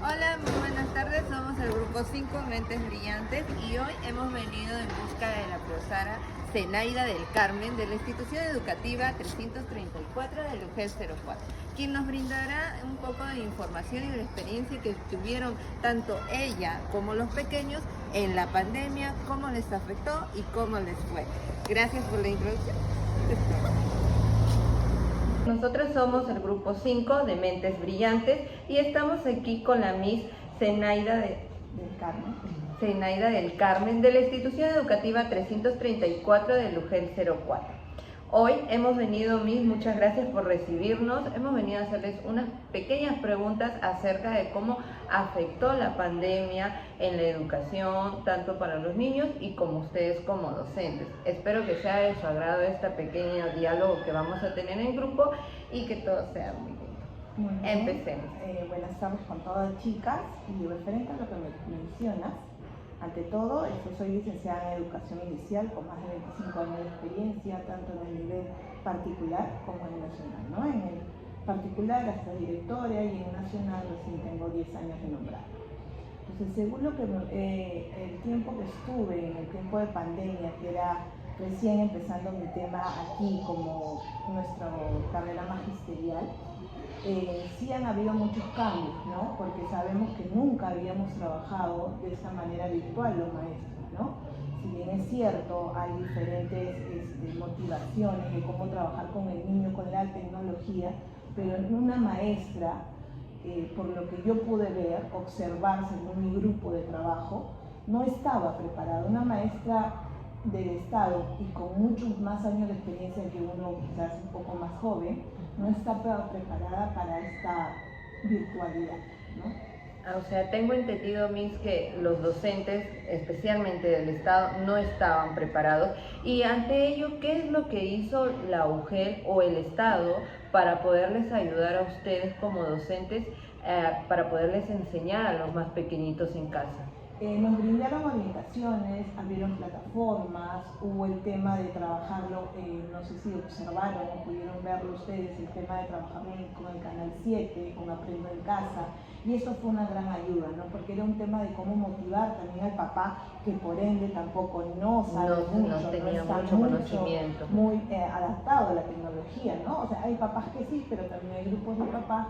Hola, muy buenas tardes. Somos el grupo 5 Mentes Brillantes y hoy hemos venido en busca de la profesora Zenaida del Carmen de la institución educativa 334 del UGEL 04, quien nos brindará un poco de información y de la experiencia que tuvieron tanto ella como los pequeños en la pandemia, cómo les afectó y cómo les fue. Gracias por la introducción. Nosotros somos el grupo 5 de Mentes Brillantes y estamos aquí con la Miss Zenaida del Carmen de la institución educativa 334 del UGEL 04. Hoy hemos venido, Miss, muchas gracias por recibirnos. Hemos venido a hacerles unas pequeñas preguntas acerca de cómo afectó la pandemia en la educación, tanto para los niños y como ustedes como docentes. Espero que sea de su agrado este pequeño diálogo que vamos a tener en grupo y que todo sea muy lindo. Muy bien. Empecemos. Buenas tardes con todas chicas, y referente a lo que me mencionas, ante todo, soy licenciada en Educación Inicial con más de 25 años de experiencia, tanto en el nivel particular como en el nacional, ¿no? En el particular hasta directora y en nacional recién tengo 10 años de nombrado. Entonces, según lo que el tiempo que estuve en el tiempo de pandemia, que era recién empezando mi tema aquí como nuestra carrera magisterial, sí han habido muchos cambios, ¿no? Porque sabemos que nunca habíamos trabajado de esta manera virtual los maestros, ¿no? Si bien es cierto, hay diferentes motivaciones de cómo trabajar con el niño, con la tecnología, pero en una maestra, por lo que yo pude ver, observar según mi grupo de trabajo, no estaba preparada. Una maestra del Estado y con muchos más años de experiencia que uno quizás un poco más joven, no está preparada para esta virtualidad, ¿no? O sea, tengo entendido, Miss, que los docentes, especialmente del Estado, no estaban preparados. Y ante ello, ¿qué es lo que hizo la UGEL o el Estado para poderles ayudar a ustedes como docentes, para poderles enseñar a los más pequeñitos en casa? Nos brindaron orientaciones, abrieron plataformas, hubo el tema de trabajarlo, no sé si observaron o pudieron verlo ustedes, el tema de trabajarlo con el Canal 7, con Aprendo en Casa, y eso fue una gran ayuda, ¿no? Porque era un tema de cómo motivar también al papá, que por ende tampoco no sabe mucho, no tenía está mucho conocimiento. muy adaptado a la tecnología, ¿no? O sea, hay papás que sí, pero también hay grupos de papás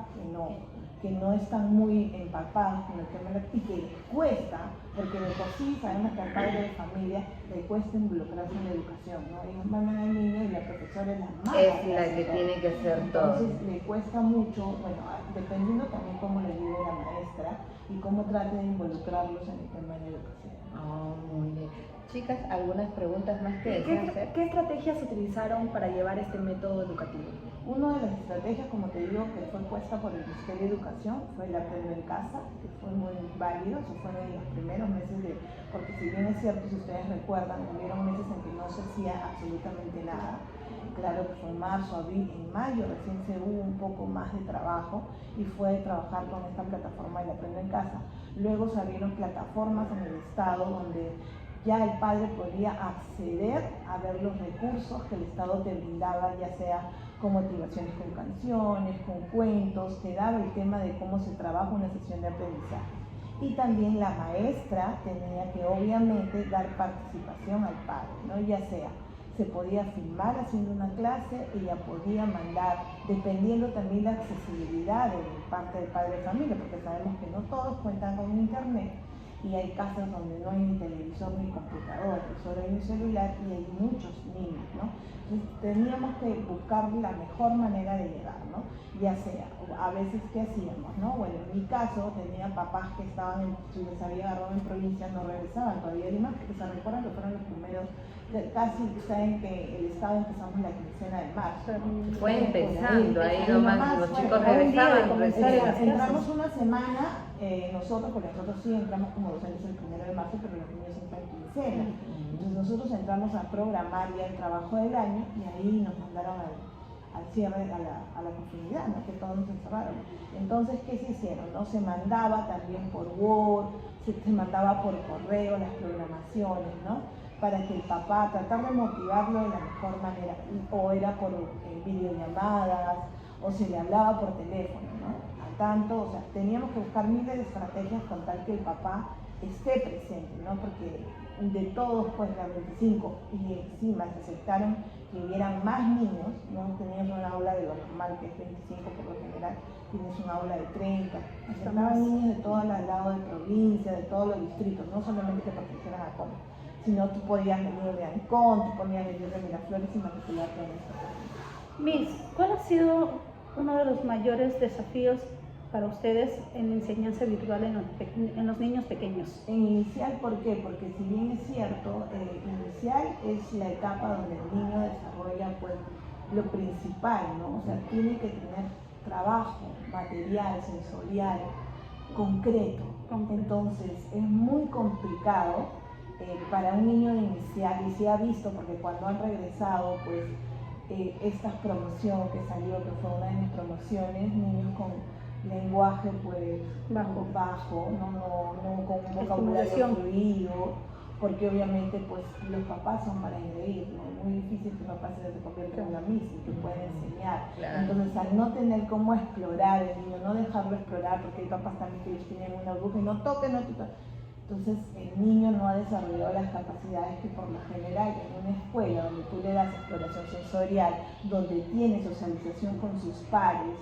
que no están muy empapados con el tema y que les cuesta, porque de por sí sabemos que al padre de familia le cuesta involucrarse en la educación, ¿no? Ellos mandan al niño y la profesora es la mala. Es la que tiene que hacer todo. Entonces le cuesta mucho, bueno, dependiendo también cómo le ayude la maestra y cómo trate de involucrarlos en el tema de la educación. Muy bien. Chicas, ¿algunas preguntas más que desean hacer? ¿Qué estrategias utilizaron para llevar este método educativo? Una de las estrategias, como te digo, que fue puesta por el Ministerio de Educación fue el Aprendo en Casa, que fue muy válido. Eso fue en los primeros meses porque si bien es cierto, si ustedes recuerdan, hubieron meses en que no se hacía absolutamente nada. Claro que fue en marzo, abril, en mayo recién se hubo un poco más de trabajo y fue trabajar con esta plataforma del Aprendo en Casa. Luego se abrieron plataformas en el Estado donde ya el padre podía acceder a ver los recursos que el Estado te brindaba, ya sea con motivaciones con canciones, con cuentos, te daba el tema de cómo se trabaja una sesión de aprendizaje. Y también la maestra tenía que obviamente dar participación al padre, ¿no? Ya sea, se podía filmar haciendo una clase, ella podía mandar, dependiendo también la accesibilidad de parte del padre de familia, porque sabemos que no todos cuentan con internet, y hay casas donde no hay ni televisor ni computadora, solo hay un celular y hay muchos niños, ¿no? Entonces teníamos que buscar la mejor manera de llegar, ¿no? Ya sea, a veces, ¿qué hacíamos, no? Bueno, en mi caso tenía papás que estaban, si les había agarrado en provincia, no regresaban todavía a Lima, porque se recuerdan que fueron los primeros, casi saben que el Estado empezamos la quincena de marzo, ¿no? Fue empezando, ahí nomás los chicos regresaban. Entramos una semana, nosotros, porque nosotros sí entramos como docentes el 1 de marzo, pero los niños entran quincena. Entonces nosotros entramos a programar ya el trabajo del año y ahí nos mandaron al cierre, a la continuidad, ¿no? Que todos nos encerraron. Entonces, ¿qué se hicieron? ¿No? Se mandaba también por Word, se mandaba por correo las programaciones, ¿no? Para que el papá, tratar de motivarlo de la mejor manera, o era por videollamadas, o se le hablaba por teléfono, ¿no? Al tanto, o sea, teníamos que buscar miles de estrategias con tal que el papá esté presente, ¿no? Porque de todos, pues, las 25 y encima se aceptaron que hubieran más niños, no teníamos una aula de lo normal, que es 25 por lo general, tienes una aula de 30, aceptaban niños de todos los lados de provincia, de todos los distritos, no solamente que pertenecieran a Coma, sino tú podías venir de Ancón, tú podías venir de Miraflores y matricularte en esto. Miss, ¿cuál ha sido uno de los mayores desafíos para ustedes en la enseñanza virtual en los niños pequeños? En inicial, ¿por qué? Porque si bien es cierto, inicial es la etapa donde el niño desarrolla pues lo principal, ¿no? O sea, tiene que tener trabajo, material, sensorial, concreto. Entonces, es muy complicado para un niño de inicial, y se ha visto, porque cuando han regresado, pues, esta promoción que salió, que fue una de mis promociones, niños con lenguaje pues bajo, no con un vocabulario fluido, porque obviamente pues los papás son para engreír, ¿no? Es muy difícil que un papá se convierta en una miss y que pueda enseñar. Claro. Entonces, al no tener cómo explorar el niño, no dejarlo explorar, porque hay papás también que ellos tienen una aguja y no toquen, no toquen. Entonces el niño no ha desarrollado las capacidades que por lo general en una escuela donde tú le das exploración sensorial, donde tiene socialización con sus pares,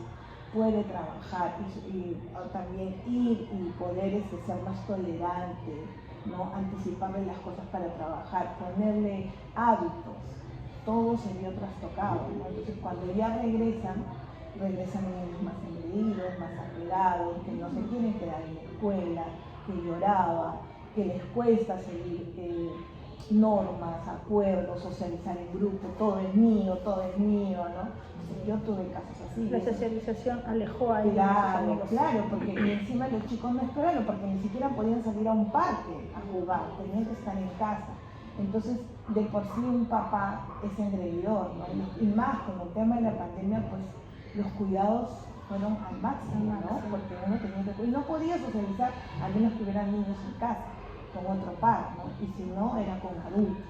puede trabajar y también ir y poder ser más tolerante, ¿no? Anticiparle las cosas para trabajar, ponerle hábitos, todo se vio trastocado, ¿no? Entonces cuando ya regresan niños más engreídos, más arreglados, que no se quieren quedar en la escuela, que lloraba, que les cuesta seguir normas, acuerdos, socializar en grupo, todo es mío, ¿no? Entonces, yo tuve casos así. La socialización alejó a ellos. Claro, porque y encima los chicos no esperaron, porque ni siquiera podían salir a un parque a jugar, tenían que estar en casa. Entonces, de por sí un papá es engreidor, ¿no? Y más con el tema de la pandemia, pues los cuidados fueron al máximo, ¿no? Porque uno tenía que... Y no podía socializar, a menos que hubieran niños en casa, con otro par, ¿no? Y si no, era con adultos.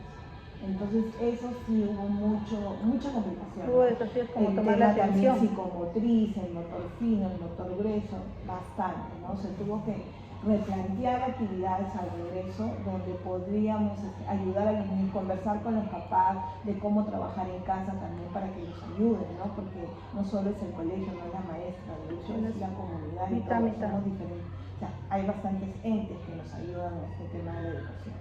Entonces, eso sí hubo mucha complicación. Hubo desafíos como el tomar la tema también atención. psicomotriz, el motor fino, el motor grueso, bastante, ¿no? Se tuvo que replantear actividades al regreso donde podríamos ayudar a los niños, conversar con los papás de cómo trabajar en casa también para que los ayuden, ¿no? Porque no solo es el colegio, no es la maestra, de hecho es la comunidad y todos somos diferentes. O sea, hay bastantes entes que nos ayudan en este tema de la educación.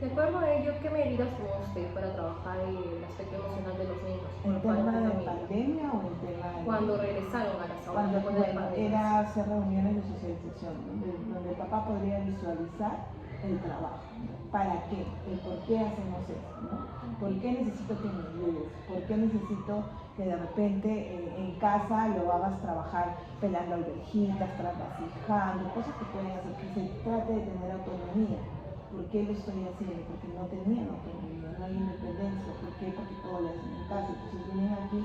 De acuerdo a ello, ¿qué medidas tomó usted para trabajar el aspecto emocional de los niños? ¿En tema de pandemia o en tema de...? Cuando regresaron a las aulas. Bueno, era hacer reuniones de socialización, donde el papá podría visualizar el trabajo. ¿Para qué? El por qué hacemos esto, ¿no? ¿Por qué necesito que me ayudes? ¿Por qué necesito que de repente en casa lo hagas trabajar pelando alverjitas, trabajando, cosas que pueden hacer que se trate de tener autonomía? ¿Por qué lo estoy haciendo? Porque no tenían autonomía, no hay independencia. ¿Por qué? Porque todo lo hacen en casa. Entonces vienen aquí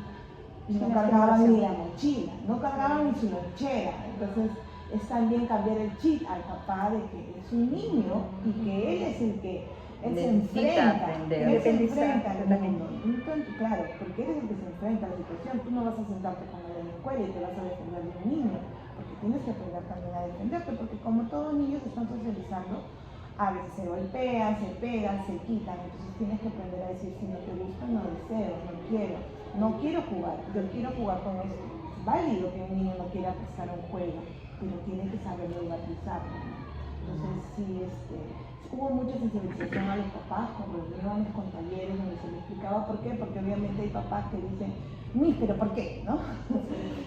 y no cargaban ni la mochila, no cargaban ni su lonchera. Entonces es también cambiar el chip al papá de que es un niño y que él es el que se enfrenta al mundo. Entonces, claro, porque él es el que se enfrenta a la situación. Tú no vas a sentarte con él en la escuela y te vas a defender de un niño, porque tienes que aprender también a defenderte, porque como todos niños están socializando, a veces se golpean, se pegan, se quitan, entonces tienes que aprender a decir si no te gusta, no deseo, no quiero jugar, yo quiero jugar con esto. Es válido que un niño no quiera prestar un juego, pero tiene que saberlo utilizarlo. Entonces sí, hubo mucha sensibilización a los papás con reuniones, con talleres donde se les explicaba por qué, porque obviamente hay papás que dicen, Miss, pero ¿por qué? ¿No?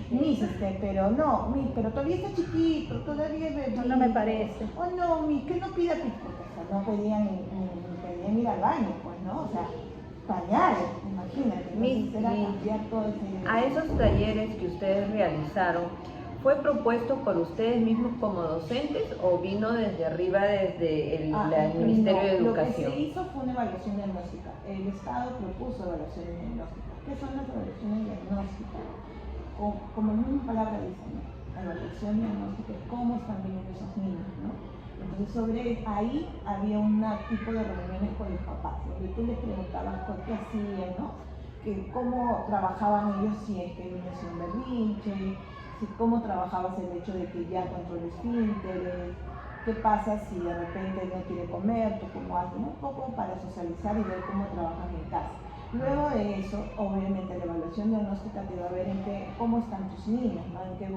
Miss, pero no, Miss, pero todavía está chiquito, todavía es bebé. No me parece. O no, Miss, que no pida pis, porque hasta no pedían ir al baño, pues, ¿no? O sea, pañales, imagínate. Miss, era cambiar todo ese... A esos talleres que ustedes realizaron, ¿fue propuesto por ustedes mismos como docentes o vino desde arriba, desde el Ministerio de Educación? Lo que se hizo fue una evaluación diagnóstica. El Estado propuso evaluaciones diagnósticas. ¿Qué son las evaluaciones diagnósticas? Como la misma palabra dice, ¿no? La evaluación diagnóstica es cómo están viviendo esos niños, ¿no? Entonces sobre ahí había un tipo de reuniones con los papás, donde tú les preguntabas por qué hacían, ¿no? Que cómo trabajaban ellos si es que el niño hacía un berrinche, cómo trabajabas el hecho de que ya controles esfínteres, qué pasa si de repente no quiere comer, tú cómo haces, ¿no? Un poco para socializar y ver cómo trabajas en casa. Luego de eso, obviamente la evaluación diagnóstica te va a ver cómo están tus niños, ¿no? En qué,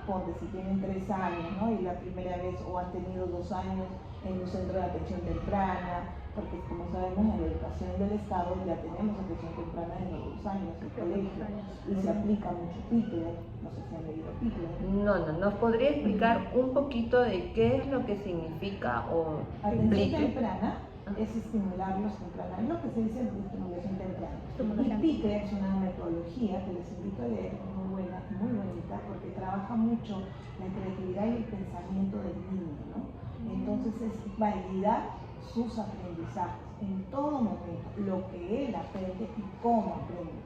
ponte, si tienen 3 años, ¿no? Y la primera vez o han tenido 2 años en un centro de atención temprana, porque como sabemos en la educación del Estado ya tenemos atención temprana desde los 2 años en el colegio y se aplica mucho PICLER, no sé si han leído PICLER. No, ¿nos podría explicar un poquito de qué es lo que significa o Atención implica? temprana es estimularlos temprana, es lo que se dice en estimulación temprana. Y PICLER es una metodología que les invito a leer, muy buena, muy bonita, porque trabaja mucho la creatividad y el pensamiento del niño, ¿no? Entonces es validar sus aprendizajes en todo momento, lo que él aprende y cómo aprende.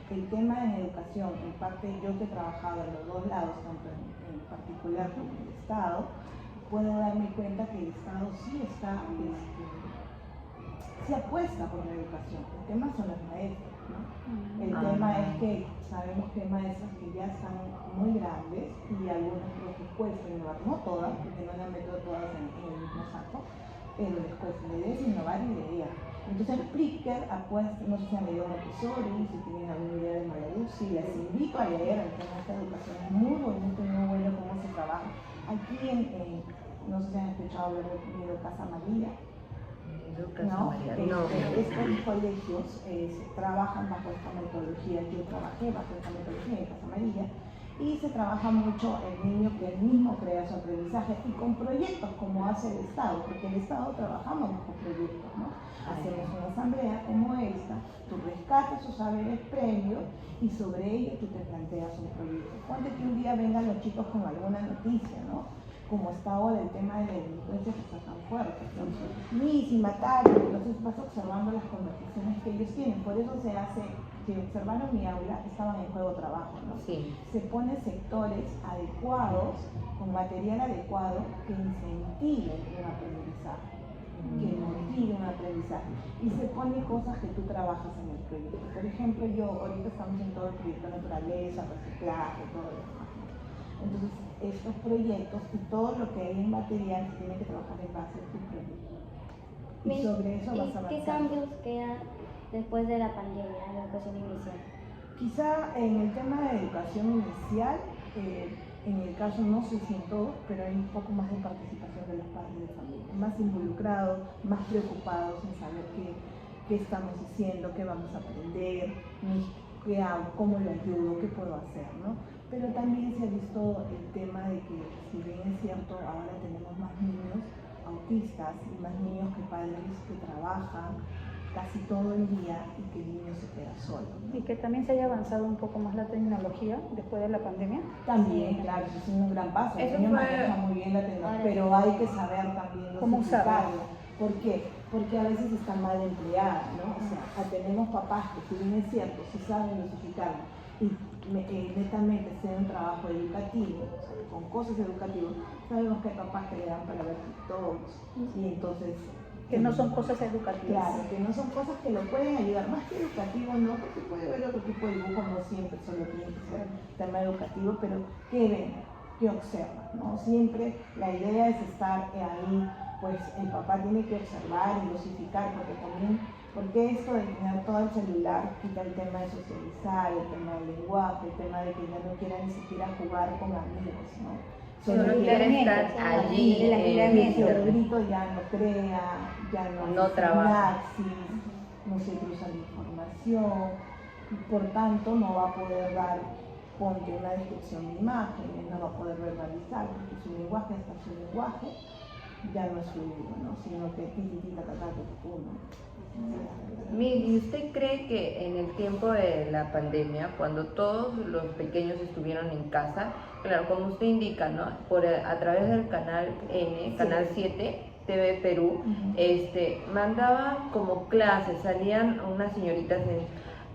El tema en educación, en parte yo que he trabajado en los dos lados, tanto en particular como en el Estado, puedo darme cuenta que el Estado sí está, sí apuesta por la educación. El tema son los maestros, ¿no? El tema es que sabemos que hay maestras que ya están muy grandes y algunas creo que cuesta innovar, no todas, porque no las meto todas en el mismo saco, pero les cuesta. La idea es innovar y la idea. Entonces PICLER apuesta, no sé si han leído Montessori, si tienen alguna idea de Magaluzzi, les invito a leer el tema de esta educación, es muy bonito y muy bueno cómo se trabaja. Aquí no sé si han escuchado hablar de Casa María. ¿No? Estos colegios trabajan bajo esta metodología, yo trabajé bajo esta metodología en Casa Amarilla, y se trabaja mucho el niño que él mismo crea su aprendizaje y con proyectos como hace el Estado, porque el Estado trabajamos con proyectos, ¿no? Hacemos una asamblea como esta, tú rescatas sus saberes previos y sobre ello tú te planteas un proyecto. Ponte que un día vengan los chicos con alguna noticia, ¿no? Como está ahora el tema de la delincuencia que está tan fuerte, y mataron, entonces vas observando las conversaciones que ellos tienen, por eso se hace, si observaron mi aula, estaban en juego trabajo, ¿no? Sí. Se pone sectores adecuados, con material adecuado, que incentiven un aprendizaje, que motiven un aprendizaje, y se pone cosas que tú trabajas en el proyecto. Por ejemplo, ahorita estamos en todo el proyecto de naturaleza, reciclaje, todo lo demás. Entonces, estos proyectos y todo lo que hay en material se tiene que trabajar en base a tu proyecto. Y sobre eso vas a avanzar. ¿Qué cambios quedan después de la pandemia en la educación inicial? Quizá en el tema de educación inicial, en el caso, no sé si en todo, pero hay un poco más de participación de los padres de familia, más involucrados, más preocupados en saber qué estamos haciendo, qué vamos a aprender, qué hago, cómo lo ayudo, qué puedo hacer, ¿no? Pero también se ha visto el tema de que, si bien es cierto, ahora tenemos más niños autistas y más niños que padres que trabajan casi todo el día y que el niño se queda solo, ¿no? Y que también se haya avanzado un poco más la tecnología después de la pandemia. También, claro, eso es un gran paso. Eso El niño fue- maneja muy bien la tecnología, pero hay que saber también ¿Cómo usarla? dosificarla. ¿Por qué? Porque a veces está mal empleada, ¿no? O sea, tenemos papás que, si bien es cierto, sí saben dosificarla y netamente sea un trabajo educativo, o sea, con cosas educativas, sabemos que hay papás que le dan para ver TikToks y entonces... Que no son cosas educativas. Claro, que no son cosas que lo pueden ayudar, más que educativo, no, porque puede ver otro tipo de dibujo, no siempre solo tiene que ser tema educativo, pero que ven, que observan, ¿no? Siempre la idea es estar ahí, pues el papá tiene que observar y dosificar, porque esto de tener todo el celular quita el tema de socializar, el tema del lenguaje, el tema de que ya no quiera ni siquiera jugar con amigos, ¿no? Solo quiere estar allí, el aislamiento. cerebrito ya no crea, ya No hace trabaja. sinapsis, no se cruza la información, y por tanto no va a poder dar, ponte una descripción de imágenes, no va a poder verbalizar, porque su lenguaje, hasta su lenguaje, ya no es fluido, ¿no? Sino que ¿Y usted cree que en el tiempo de la pandemia, cuando todos los pequeños estuvieron en casa, claro, como usted indica, ¿no? A través del canal N, canal 7, TV Perú, mandaba como clases, salían unas señoritas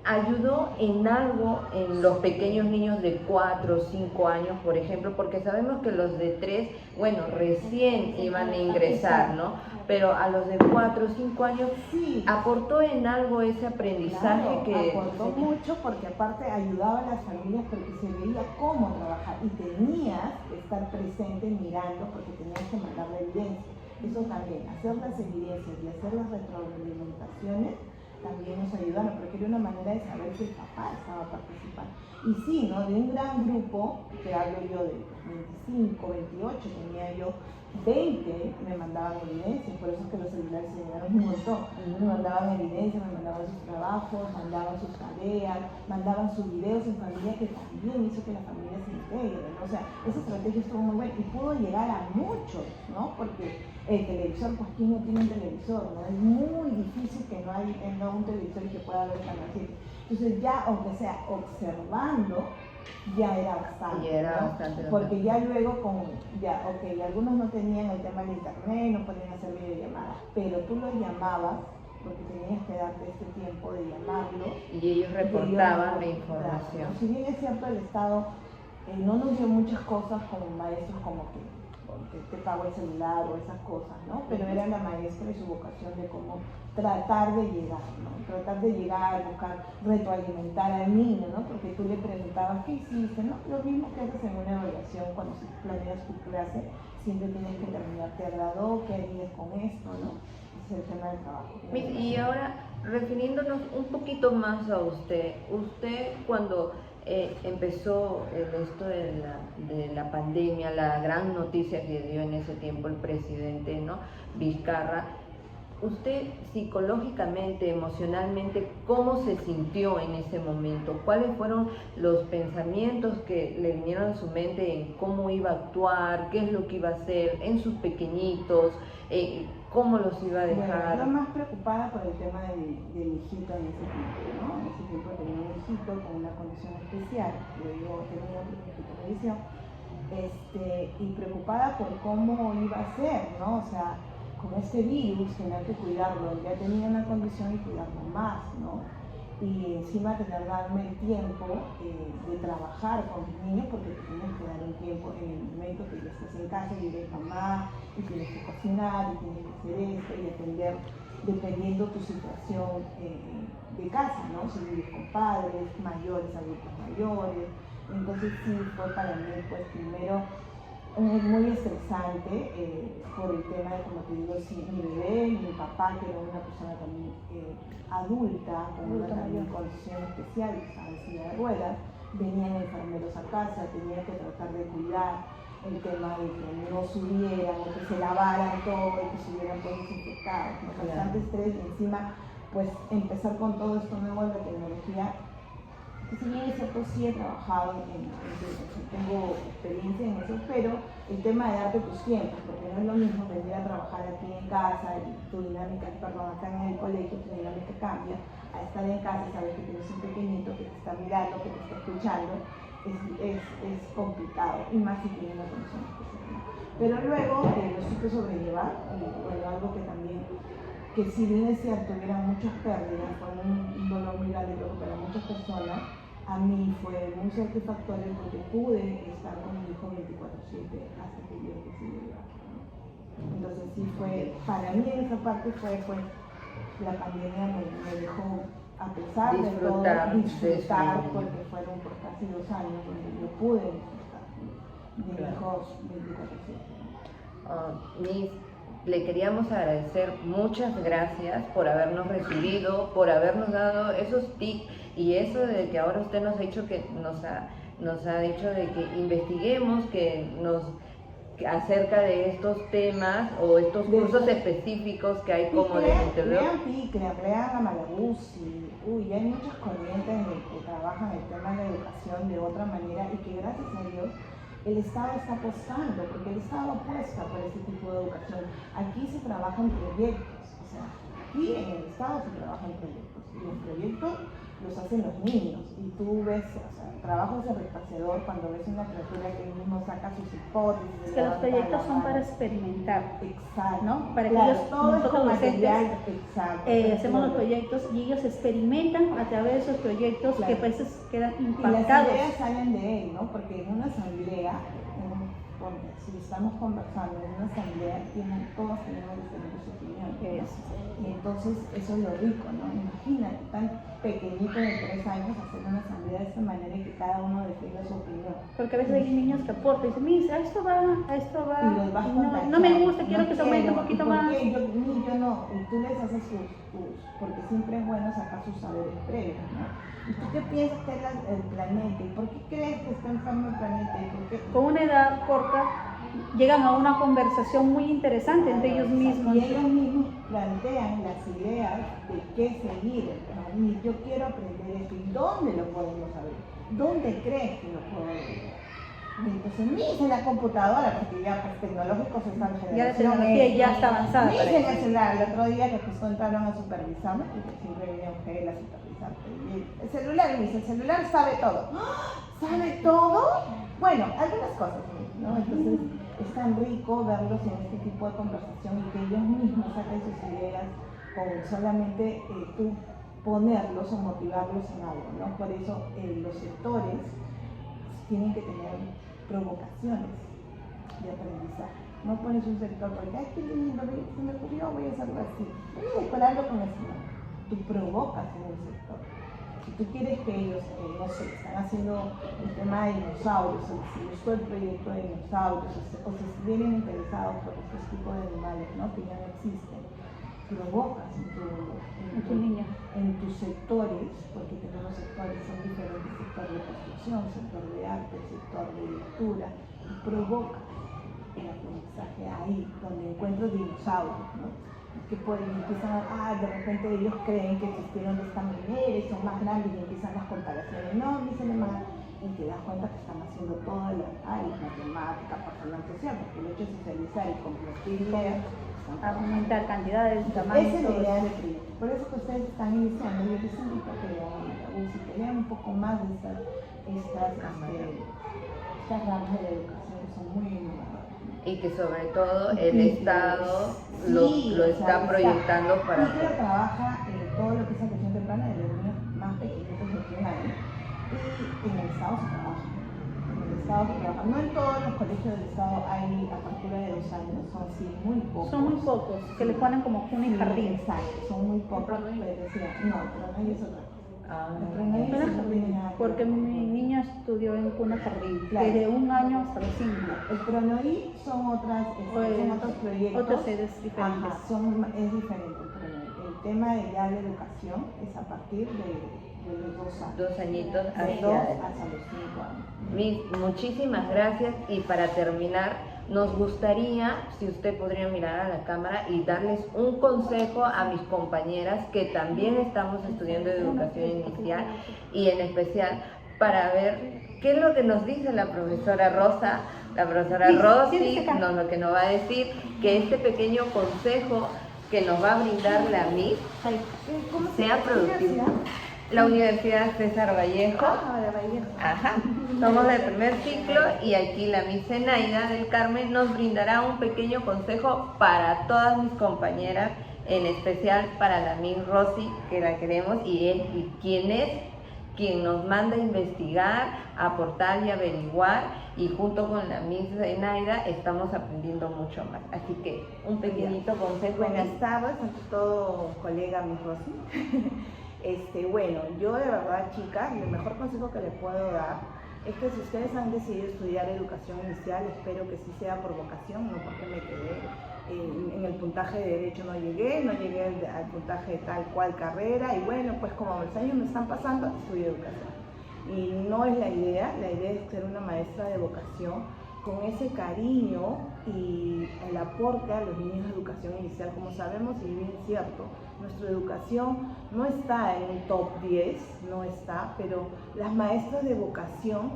ayudó en algo en los pequeños niños de 4 o 5 años, por ejemplo? Porque sabemos que los de 3, bueno, recién iban a ingresar, ¿no? Pero a los de 4 o 5 años, Sí. ¿aportó en algo ese aprendizaje Claro, que...? aportó mucho porque aparte ayudaba a las familias porque se veía cómo trabajar y tenías que estar presente mirando porque tenías que mandar la evidencia. Eso también, hacer las evidencias y hacer las retroalimentaciones también nos ayudaron, porque era una manera de saber que el papá estaba participando. Y sí, ¿no? De un gran grupo, que hablo yo de 25, 28, tenía yo 20, me mandaban evidencias, por eso es que los celulares se llenaron un montón. Me mandaban evidencias, me mandaban sus trabajos, mandaban sus tareas, mandaban sus videos en familia, que también hizo que la familia se integre, ¿no? O sea, esa estrategia estuvo muy buena y pudo llegar a muchos, ¿no? Porque el televisor, pues ¿quién no tiene un televisor? ¿No? Es muy difícil que tenga un televisor y que pueda ver Canal 7. Entonces ya, aunque sea observando, ya era bastante. Ya era ¿no? bastante. Porque ya luego algunos no tenían el tema del internet, no podían hacer videollamadas, pero tú los llamabas, porque tenías que darte este tiempo de llamarlos. Y ellos reportaban la información. Claro. Si bien es cierto, el Estado no nos dio muchas cosas como maestros, como que te pago el celular o esas cosas, ¿no? Pero era la maestra y su vocación de cómo tratar de llegar, ¿no? Tratar de llegar, buscar retroalimentar al niño, ¿no? Porque tú le preguntabas, ¿qué hiciste? ¿No? Lo mismo que haces en una evaluación cuando planeas tu clase, siempre tienes que terminar, ¿te agradó? ¿Qué harías con esto? ¿No? Ese es el tema del trabajo. Y ahora, refiriéndonos un poquito más a usted cuando empezó esto de la pandemia, la gran noticia que dio en ese tiempo el presidente, ¿no? Vizcarra, usted psicológicamente, emocionalmente, ¿cómo se sintió en ese momento? ¿Cuáles fueron los pensamientos que le vinieron a su mente en cómo iba a actuar, qué es lo que iba a hacer en sus pequeñitos, cómo los iba a dejar? Bueno, estaba más preocupada por el tema de mi hijito en ese tiempo, ¿no? En ese tiempo tenía un hijito con una condición especial, yo tenía un hijito con visión, y preocupada por cómo iba a ser, ¿no? O sea, con este virus tener que cuidarlo, ya tenía una condición y cuidarlo más, ¿no? Y encima tener que darme el tiempo de trabajar con mis niños, porque te tienes que dar un tiempo en el momento que ya estás en casa y eres mamá, y tienes que cocinar, y tienes que hacer esto, y atender dependiendo tu situación de casa, ¿no? Si vives con padres, mayores, adultos mayores. Entonces sí fue para mí, pues primero, muy estresante por el tema de, como te digo, sí, mi bebé, mi papá, que era una persona también adulta, con una también condición especial, estaba en silla de ruedas, venían enfermeros a casa, tenía que tratar de cuidar el tema de que no subieran o que se lavaran todo y que estuvieran todos desinfectados, ¿no? Bastante estrés y encima pues empezar con todo esto nuevo de la tecnología. Si bien es cierto, sí he trabajado tengo experiencia en eso, pero el tema de darte tus tiempos, porque no es lo mismo venir a trabajar aquí en casa y tu dinámica, acá en el colegio, tu dinámica cambia, a estar en casa, sabes que tienes un pequeñito que te está mirando, que te está escuchando, es complicado, y más si tienes una condición especial. Pero luego lo supe sobrellevar, y bueno, algo que también, que si bien es cierto, hubieran muchas pérdidas, fue un dolor muy grande para muchas personas, a mí fue muy satisfactorio porque pude estar con mi hijo 24/7 hasta que yo decidí llevarlo, ¿no? Entonces sí fue, para mí en esa parte fue la pandemia me dejó, a pesar de todo, disfrutar, porque fueron por casi 2 años donde yo pude disfrutar de mi hijo 24/7. Le queríamos agradecer, muchas gracias por habernos recibido, por habernos dado esos tips y eso de que ahora usted nos ha dicho que nos ha dicho de que investiguemos, acerca de estos temas o estos cursos específicos que hay como de interior. Lean PICRE, lean a Malaguzzi, ya hay muchas corrientes que trabajan el tema de la educación de otra manera y que gracias a Dios el Estado está apostando, porque el Estado apuesta por este tipo de educación. Aquí se trabaja en proyectos, o sea, aquí en el Estado se trabaja en proyectos, y los proyectos los hacen los niños. Y tú ves, o sea, trabajos de refacedor cuando ves una criatura que él mismo saca sus hipótesis. Es que los proyectos son para experimentar, Exacto. ¿no? Para que Claro, ellos, todo es nosotros con docentes, material, exacto. hacemos los proyectos y ellos experimentan a través de esos proyectos Claro. que a veces quedan Y las impactados. ideas salen de él, ¿no? Porque en una asamblea, si estamos conversando en una asamblea, todos tenemos diferentes opiniones. Y entonces eso es lo rico, ¿no? Imagínate, tan pequeñito de 3 años hacer una asamblea de esta manera y que cada uno defienda su opinión. Porque a veces hay niños que aportan y dicen, Miss, a esto va, Y los vas no me gusta, quiero que se aumente un poquito ¿Y por más. qué? Yo no, y tú les haces porque siempre es bueno sacar sus saberes previos, ¿no? ¿Y tú qué piensas que es el planeta? ¿Y por qué crees que está enfermo el planeta? ¿Y por qué? Con una edad corta llegan a una conversación muy interesante entre ellos mismos. Y ellos mismos plantean las ideas de qué seguir. ¿No? Y yo quiero aprender esto. ¿Y dónde lo podemos saber? ¿Dónde crees que lo puedo ver? Y entonces, ni en la computadora, porque ya pues, tecnológicos están Ya la tecnología ya está avanzada. Ni en el celular. El otro día que justo entraron a supervisarme, porque siempre viene un gel a supervisarte. Y el celular, me dice, el celular sabe todo. ¡Ah! ¿Sabe todo? Bueno, algunas cosas, ¿no? Entonces, es tan rico verlos en este tipo de conversación y que ellos mismos saquen sus ideas con solamente tú ponerlos o motivarlos en algo, ¿no? Por eso los sectores tienen que tener provocaciones de aprendizaje. No pones un sector porque, ay, qué lindo, se me ocurrió, voy a hacerlo así. Voy a decorarlo con eso. Tú provocas en el sector. Si tú quieres que ellos, no sé, están haciendo el tema de dinosaurios, o si gustó el proyecto de dinosaurios, o si vienen interesados por estos tipos de animales, ¿no? Que ya no existen, provocas en tus sectores, porque tenemos sectores, son diferentes, sector de construcción, sector de arte, sector de lectura, y provoca el aprendizaje ahí, donde encuentras dinosaurios, ¿no? Que empiezan de repente ellos creen que existieron de esta manera y son más grandes y empiezan las comparaciones. No, dicen más, y te das cuenta que están haciendo todas las matemáticas, personal social, porque el hecho de socializar y compartir ideas, Aumentar cantidades, tamaños. esa es la idea del proyecto. Por eso que ustedes están iniciando, yo les invito a que lean un poco más de estas ramas de la educación que son muy innovadoras. Y que sobre todo el Estado lo está proyectando para que trabaja todo lo que es atención temprana de los niños más pequeñitos de 21 años y en el Estado se trabaja. No en todos los colegios del Estado hay apertura de 2 años, son sí muy pocos. Son muy pocos, que le ponen como cuna y jardín. Exacto, son muy pocos. No, pero no es otra cosa. Porque mi niña estudió en cuna jardín, Claro. desde 1 año hasta los 5. El Pronoí son otros proyectos. Otras sedes diferentes. Ajá, es diferente el Pronoí. El tema de ya de educación es a partir de los 2 años. 2 añitos De hacia 2 adelante. hasta los 5 años. Miss, muchísimas gracias y para terminar, nos gustaría, si usted podría mirar a la cámara y darles un consejo a mis compañeras que también estamos estudiando educación inicial y en especial para ver qué es lo que nos dice la profesora Rosa, Rosy, lo que nos va a decir, que este pequeño consejo que nos va a brindar la Miss sea productivo. La Universidad César Vallejo. Ajá. Somos del primer ciclo y aquí la Miss Zenaida del Carmen nos brindará un pequeño consejo para todas mis compañeras, en especial para la Miss Rosy, que la queremos, y quien nos manda a investigar, aportar y averiguar, y junto con la Miss Zenaida estamos aprendiendo mucho más. Así que un pequeñito consejo. Buenas tardes, ante todo colega Miss Rosy. Bueno, yo de verdad, chicas, el mejor consejo que les puedo dar es que si ustedes han decidido estudiar educación inicial, espero que sí sea por vocación, no porque me quedé en el puntaje de derecho, no llegué al puntaje de tal cual carrera, y bueno, pues como los años me están pasando, estudio educación. Y no es la idea es ser una maestra de vocación con ese cariño y el aporte a los niños de educación inicial. Como sabemos, y bien es cierto, nuestra educación no está en un top 10, no está, pero las maestras de vocación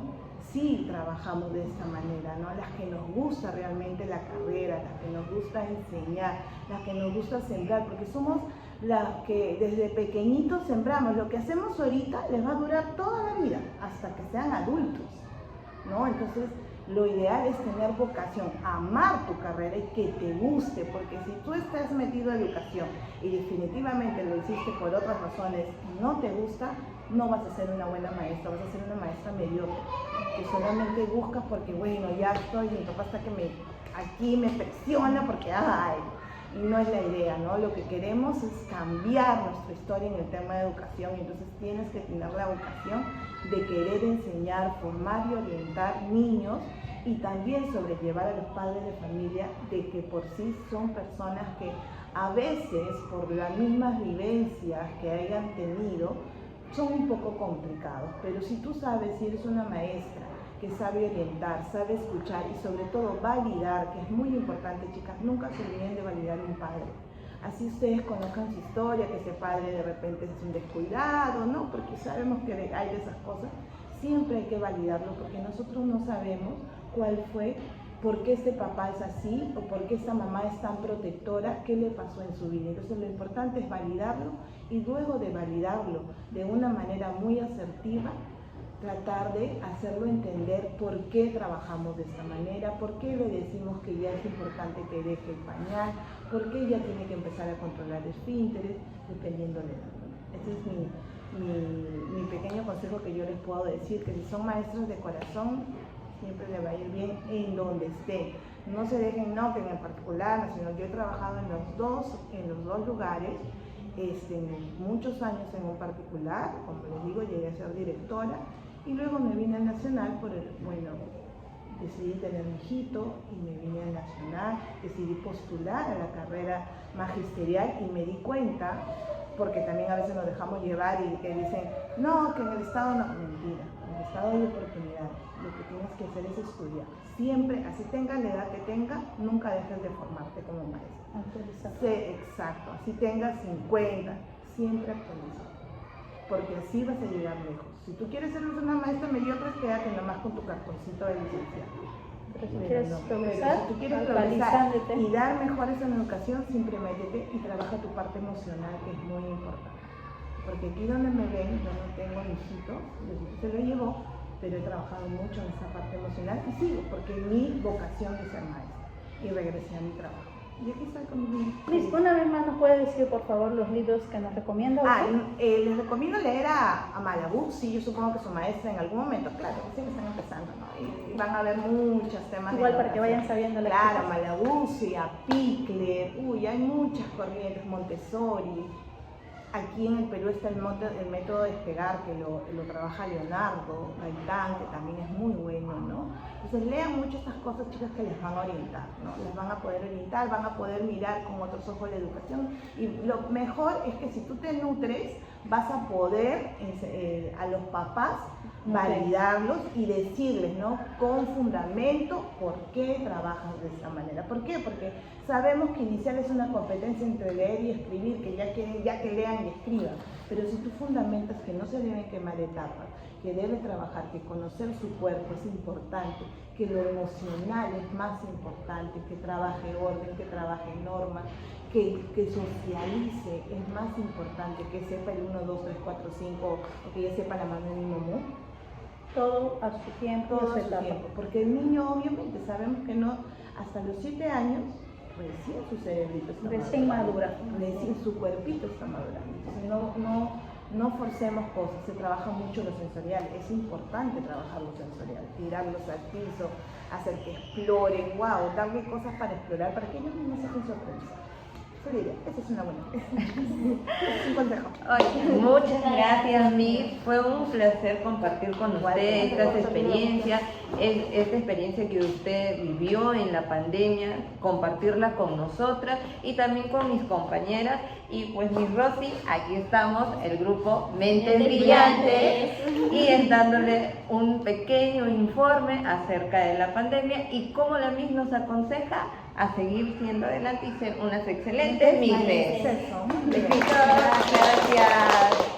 sí trabajamos de esta manera, ¿no? Las que nos gusta realmente la carrera, las que nos gusta enseñar, las que nos gusta sembrar, porque somos las que desde pequeñitos sembramos. Lo que hacemos ahorita les va a durar toda la vida, hasta que sean adultos, ¿no? Entonces, lo ideal es tener vocación, amar tu carrera y que te guste, porque si tú estás metido en educación y definitivamente lo hiciste por otras razones y no te gusta, no vas a ser una buena maestra, vas a ser una maestra mediocre, que solamente buscas porque, bueno, ya estoy, mi papá está que aquí me presiona porque, ay, y no es la idea, ¿no? Lo que queremos es cambiar nuestra historia en el tema de educación, y entonces tienes que tener la vocación de querer enseñar, formar y orientar niños, y también sobrellevar a los padres de familia de que por sí son personas que a veces, por las mismas vivencias que hayan tenido, son un poco complicados. Pero si tú sabes, si eres una maestra que sabe orientar, sabe escuchar y sobre todo validar, que es muy importante, chicas, nunca se olviden de validar a un padre. Así ustedes conozcan su historia, que ese padre de repente es un descuidado, ¿no? Porque sabemos que hay de esas cosas. Siempre hay que validarlo, porque nosotros no sabemos cuál fue, por qué este papá es así, o por qué esta mamá es tan protectora, qué le pasó en su vida. Entonces lo importante es validarlo, y luego de validarlo de una manera muy asertiva, tratar de hacerlo entender por qué trabajamos de esta manera, por qué le decimos que ya es importante que deje el pañal, por qué ya tiene que empezar a controlar esfínteres, dependiendo de la edad. Ese es mi pequeño consejo que yo les puedo decir, que si son maestros de corazón, siempre les va a ir bien en donde estén. No se dejen, no, que en el particular, sino yo he trabajado en los dos lugares, muchos años en un particular, como les digo, llegué a ser directora, y luego me vine al Nacional decidí tener un hijito y me vine al Nacional, decidí postular a la carrera magisterial y me di cuenta, porque también a veces nos dejamos llevar y que dicen, no, que en el Estado no, mentira, en el Estado hay oportunidad, lo que tienes que hacer es estudiar, siempre, así tengas la edad que tengas, nunca dejes de formarte como maestra. Sí, exacto, así tengas 50, siempre actualiza, porque así vas a llegar lejos. Si tú quieres ser una maestra mediocre, quédate nomás con tu cartoncito de licenciado. Pero si quieres progresar, si tú quieres progresar y dar mejores en educación, siempre métete y trabaja tu parte emocional, que es muy importante. Porque aquí donde me ven, yo no tengo a mi hijito, se lo llevó, pero he trabajado mucho en esa parte emocional y sigo, porque mi vocación es ser maestra. Y regresé a mi trabajo. Y aquí estoy con mi hijo. Liz, una vez más, ¿nos puede decir, por favor, los libros que nos recomienda? Les recomiendo leer a Malabú. Sí, yo supongo que su maestra en algún momento, claro, recién están empezando, ¿no? Y van a ver muchos temas. Igual para que vayan sabiendo la Claro, a Malabú, sí, a Pickler, hay muchas corrientes, Montessori. Aquí en el Perú está el método Despegar, que lo trabaja Leonardo Gaitán, que también es muy bueno, ¿no? Entonces lean mucho estas cosas, chicas, que les van a orientar, ¿no? Les van a poder orientar, van a poder mirar con otros ojos la educación. Y lo mejor es que si tú te nutres, vas a poder a los papás validarlos y decirles, ¿no? Con fundamento por qué trabajas de esta manera. ¿Por qué? Porque sabemos que inicial es una competencia entre leer y escribir, que ya que lean y escriban. Pero si tú fundamentas que no se deben quemar etapas, que debe trabajar, que conocer su cuerpo es importante, que lo emocional es más importante, que trabaje orden, que trabaje normas, que socialice es más importante, que sepa el 1, 2, 3, 4, 5, o que ya sepa la mano y momó. Todo a su tiempo, todo a su tiempo, porque el niño obviamente sabemos que no, hasta los 7 años recién su cerebrito está madura, recién su cuerpito está madurando. Entonces no forcemos cosas, se trabaja mucho lo sensorial, es importante trabajar lo sensorial, tirarlos al piso, hacer que exploren, darle cosas para explorar, para que ellos mismos se sorprendan. Esa es una buena. Es un consejo. Oye, muchas gracias, Miss. Fue un placer compartir con usted esta experiencia que usted vivió en la pandemia, compartirla con nosotras y también con mis compañeras. Y pues, Miss Rosy, aquí estamos, el grupo Mentes Brillantes, y dándole un pequeño informe acerca de la pandemia y cómo la Miss nos aconseja a seguir siendo adelante y ser unas excelentes Misses. Gracias.